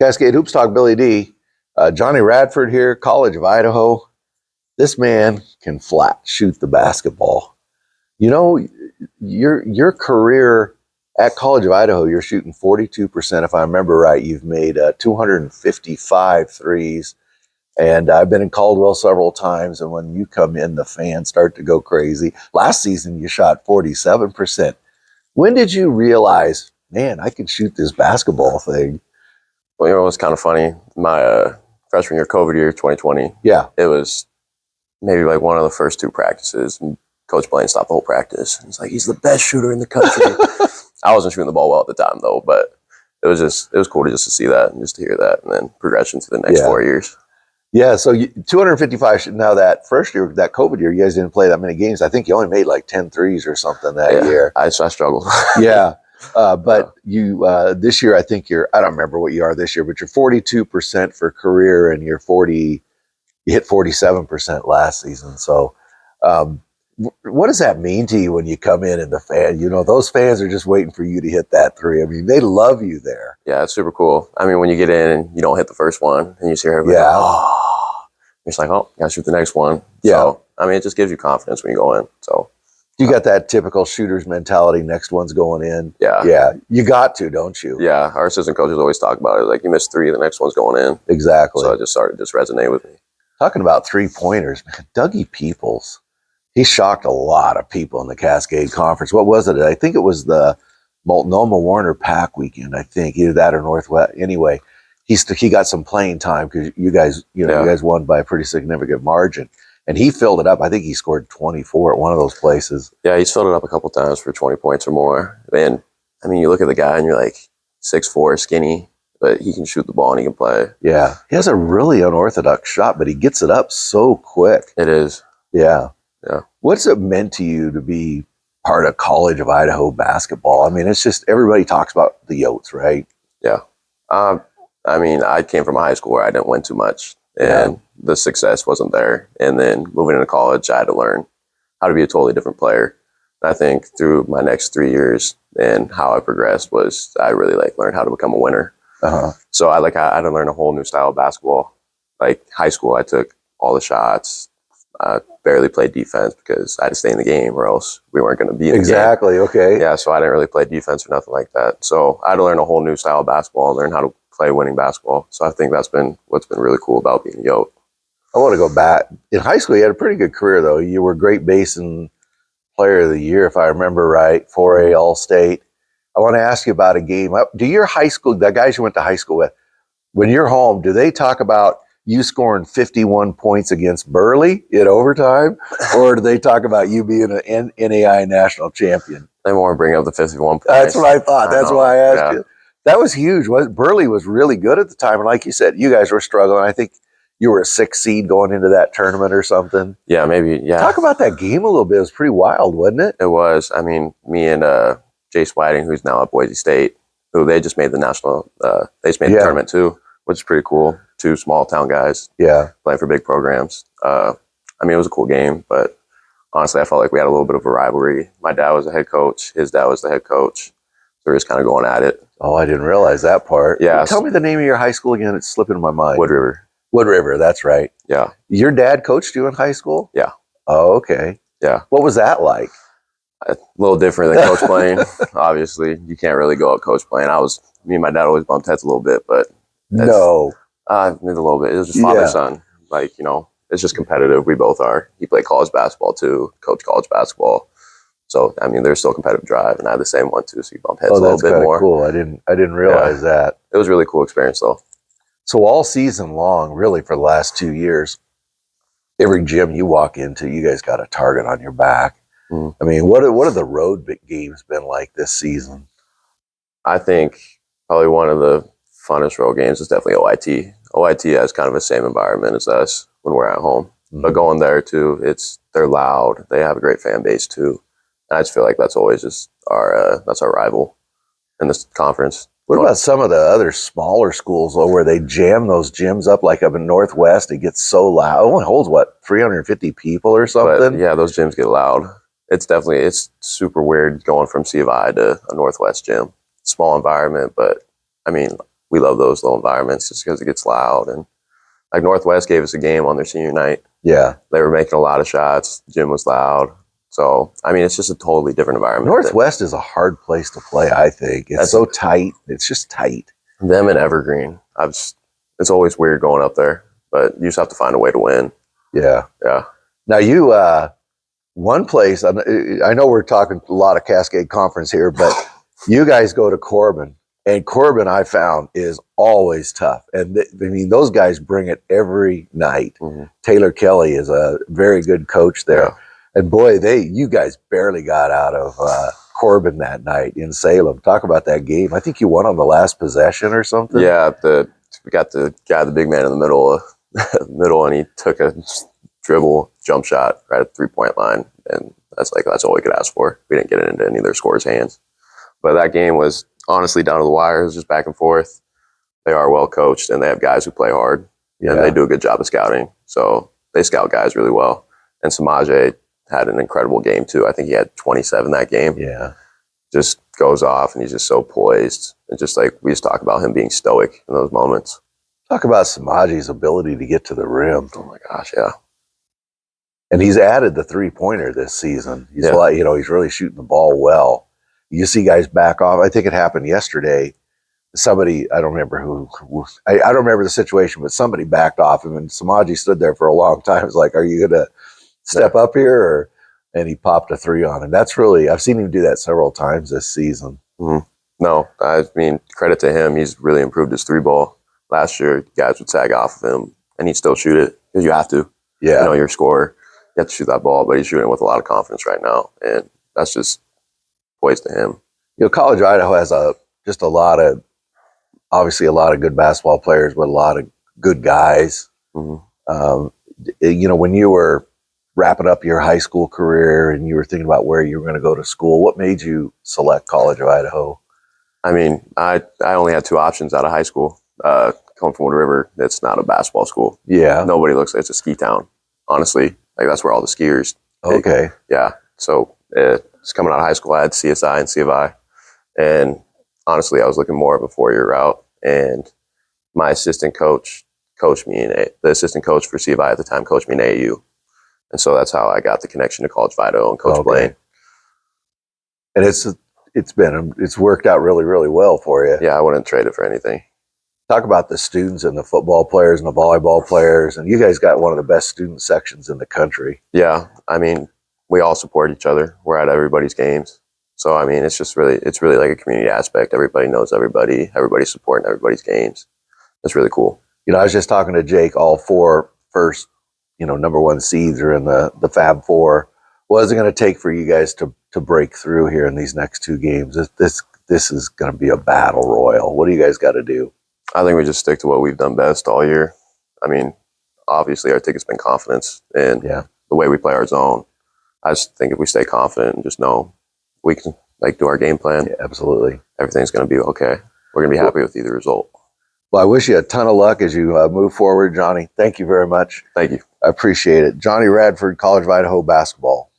Cascade Hoops Talk, Billy D. Johnny Radford here, College of Idaho. This man can flat shoot the basketball. You know, your career at College of Idaho, you're shooting 42%. If I remember right, you've made 255 threes. And I've been in Caldwell several times. And when you come in, the fans start to go crazy. Last season, you shot 47%. When did you realize, man, I can shoot this basketball thing? Well, it was kind of funny. My freshman year, COVID year, 2020. Yeah. It was maybe like one of the first two practices. And Coach Blaine stopped the whole practice. He's like, he's the best shooter in the country. I wasn't shooting the ball well at the time, though, but it was cool to see that and just to hear that, and then progression to the next 4 years. Yeah, so 255. Now that first year, that COVID year, you guys didn't play that many games. I think you only made like 10 threes or something that year. I struggled. Yeah. But you this year, I think I don't remember what you are this year, but you're 42% for career, and you hit 47% last season. So what does that mean to you when you come in and the fan, those fans are just waiting for you to hit that three? I mean, they love you there. Yeah, it's super cool. I mean, when you get in and you don't hit the first one and you see everybody, it's like, oh, you gotta shoot the next one. Yeah. So, I mean, it just gives you confidence when you go in. So you got that typical shooter's mentality. Next one's going in. Yeah. Yeah. You got to, don't you? Yeah. Our assistant coaches always talk about it. Like, you missed three, the next one's going in. Exactly. So it just started to resonate with me. Talking about 3-pointers, man, Dougie Peoples, he shocked a lot of people in the Cascade Conference. What was it? I think it was the Multnomah Warner Pack weekend. I think either that or Northwest. Anyway, he got some playing time because you guys won by a pretty significant margin. And he filled it up. I think he scored 24 at one of those places. Yeah, he's filled it up a couple times for 20 points or more. And, I mean, you look at the guy and you're like 6'4", skinny, but he can shoot the ball and he can play. Yeah. He has a really unorthodox shot, but he gets it up so quick. It is. Yeah. Yeah. What's it meant to you to be part of College of Idaho basketball? I mean, it's just everybody talks about the Yotes, right? Yeah. I mean, I came from a high school where I didn't win too much. And the success wasn't there. And then moving into college, I had to learn how to be a totally different player. And I think through my next 3 years and how I progressed was I really learned how to become a winner. So I had to learn a whole new style of basketball. Like high school, I took all the shots. I barely played defense because I had to stay in the game or else we weren't going to be in the game. Exactly. Okay. Yeah. So I didn't really play defense or nothing like that. So I had to learn a whole new style of basketball and learn how to play winning basketball. So I think that's been what's been really cool about being a Yote. I want to go back. In high school, you had a pretty good career, though. You were Great Basin Player of the Year, if I remember right, 4A All-State. I want to ask you about a game. Do your high school, the guys you went to high school with, when you're home, do they talk about you scoring 51 points against Burley in overtime? Or do they talk about you being an NAI national champion? They more bring up the 51 points. That's what I thought. That's why I asked you. That was huge. Burley was really good at the time. And like you said, you guys were struggling. I think you were a 6th seed going into that tournament or something. Yeah, maybe. Yeah. Talk about that game a little bit. It was pretty wild, wasn't it? It was. I mean, me and Jace Whiting, who's now at Boise State, who they just made the national, they just made the tournament too, which is pretty cool. 2 small town guys playing for big programs. I mean, it was a cool game, but honestly, I felt like we had a little bit of a rivalry. My dad was the head coach. His dad was the head coach. So we were just kind of going at it. Oh, I didn't realize that part. Yeah. Tell me the name of your high school again. It's slipping my mind. Wood River. Wood River, that's right. Yeah. Your dad coached you in high school? Yeah. Oh, okay. Yeah. What was that like? A little different than Coach Blaine. Obviously, you can't really go up Coach Blaine. Me and my dad always bumped heads a little bit, but maybe a little bit. It was just father-son. It's just competitive. We both are. He played college basketball too, coached college basketball. So, I mean, there's still competitive drive, and I had the same one too, so you bump heads a little bit more. Cool. I didn't realize that. It was a really cool experience, though. So all season long, really for the last 2 years, every gym you walk into, you guys got a target on your back. I mean, what are the road games been like this season? I think probably one of the funnest road games is definitely OIT. OIT has kind of the same environment as us when we're at home. But going there, too, they're loud. They have a great fan base, too. I just feel like that's always just our rival in this conference. What about some of the other smaller schools, though, where they jam those gyms up, like up in Northwest? It gets so loud. It only holds, 350 people or something? But, yeah, those gyms get loud. It's super weird going from C of I to a Northwest gym. Small environment, but, I mean, we love those little environments just because it gets loud. And like Northwest gave us a game on their senior night. Yeah. They were making a lot of shots. The gym was loud. So, I mean, it's just a totally different environment. Northwest is a hard place to play, I think. It's so tight. It's just tight. Them and Evergreen. It's always weird going up there, but you just have to find a way to win. Yeah. Yeah. Now you, one place, I know we're talking a lot of Cascade Conference here, but you guys go to Corbin. And Corbin, I found, is always tough. And I mean, those guys bring it every night. Mm-hmm. Taylor Kelly is a very good coach there. Yeah. And boy, you guys barely got out of Corbin that night in Salem. Talk about that game. I think you won on the last possession or something. Yeah, we got the big man in the middle, and he took a dribble jump shot right at the 3-point line. And that's all we could ask for. We didn't get it into any of their scorers' hands. But that game was honestly down to the wire. It was just back and forth. They are well coached, and they have guys who play hard, and they do a good job of scouting. So they scout guys really well. And Samaje had an incredible game too. I think he had 27 that game. Yeah, just goes off, and he's just so poised. And just like we just talk about him being stoic in those moments. Talk about Samaje's ability to get to the rim. Oh my gosh, yeah. And he's added the 3-pointer this season. He's he's really shooting the ball well. You see guys back off. I think it happened yesterday. Somebody, I don't remember who I don't remember the situation, but somebody backed off him, and Samaje stood there for a long time. It's like, are you going to step up here? And he popped a 3 on him. That's really, I've seen him do that several times this season. Mm-hmm. No, I mean, credit to him. He's really improved his 3-ball. Last year, guys would sag off of him, and he'd still shoot it because you have to. Yeah. You know, you're a scorer. You have to shoot that ball, but he's shooting it with a lot of confidence right now, and that's just poised to him. You know, College of Idaho has obviously a lot of good basketball players, but a lot of good guys. Mm-hmm. You know, when you were wrapping up your high school career and you were thinking about where you were going to go to school, what made you select College of Idaho? I mean, I only had 2 options out of high school. Coming from Wood River, it's not a basketball school. Yeah. Nobody looks like it's a ski town, honestly. Like, that's where all the skiers. Okay. Yeah. So, just coming out of high school, I had CSI and C of I. And honestly, I was looking more of a 4-year route. And my assistant coach coached me the assistant coach for C of I at the time coached me in AAU. And so that's how I got the connection to College of Idaho and Coach Blaine. And it's worked out really, really well for you. Yeah, I wouldn't trade it for anything. Talk about the students and the football players and the volleyball players. And you guys got one of the best student sections in the country. Yeah. I mean, we all support each other. We're at everybody's games. So, I mean, it's really like a community aspect. Everybody knows everybody. Everybody's supporting everybody's games. It's really cool. You know, I was just talking to Jake. All 4 first, number 1 seeds are in the Fab 4. What is it going to take for you guys to break through here in these next 2 games? This is going to be a battle royal. What do you guys got to do? I think we just stick to what we've done best all year. I mean, obviously our ticket's been confidence in the way we play our zone. I just think if we stay confident and just know we can do our game plan. Yeah, absolutely. Everything's going to be okay. We're going to be happy with either result. Well, I wish you a ton of luck as you move forward, Johnny. Thank you very much. Thank you. I appreciate it. Johnny Radford, College of Idaho basketball.